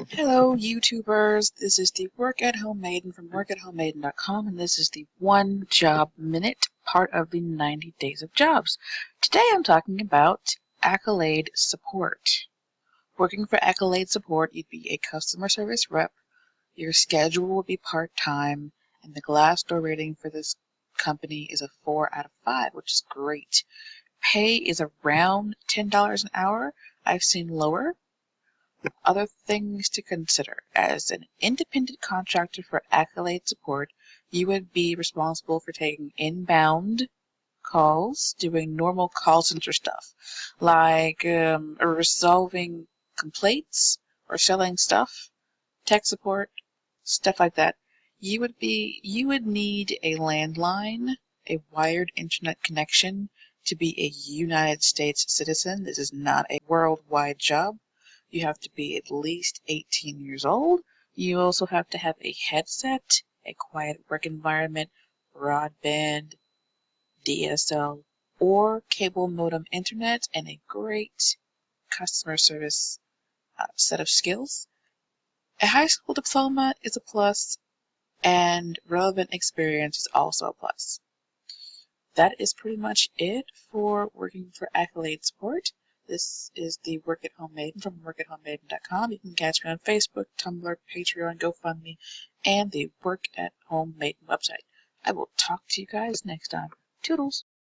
Hello, YouTubers. This is the Work at Home Maiden from workathomemaiden.com, and this is the One Job Minute, part of the 90 Days of Jobs. Today I'm talking about Accolade support. Working for Accolade support, you'd be a customer service rep, your schedule would be part-time, and the Glassdoor rating for this company is a 4 out of 5, which is great. Pay is around $10 an hour. I've seen lower. Other things to consider. As an independent contractor for Accolade support, you would be responsible for taking inbound calls, doing normal call center stuff, like resolving complaints or selling stuff, tech support, stuff like that. You would need a landline, a wired internet connection to be a United States citizen. This is not a worldwide job. You have to be at least 18 years old. You also have to have a headset, a quiet work environment, broadband, DSL, or cable modem internet, and a great customer service set of skills. A high school diploma is a plus, and relevant experience is also a plus. That is pretty much it for working for Accolade support. This is the Work at Home Maiden from workathomemaiden.com. You can catch me on Facebook, Tumblr, Patreon, GoFundMe, and the Work at Home Maiden website. I will talk to you guys next time. Toodles!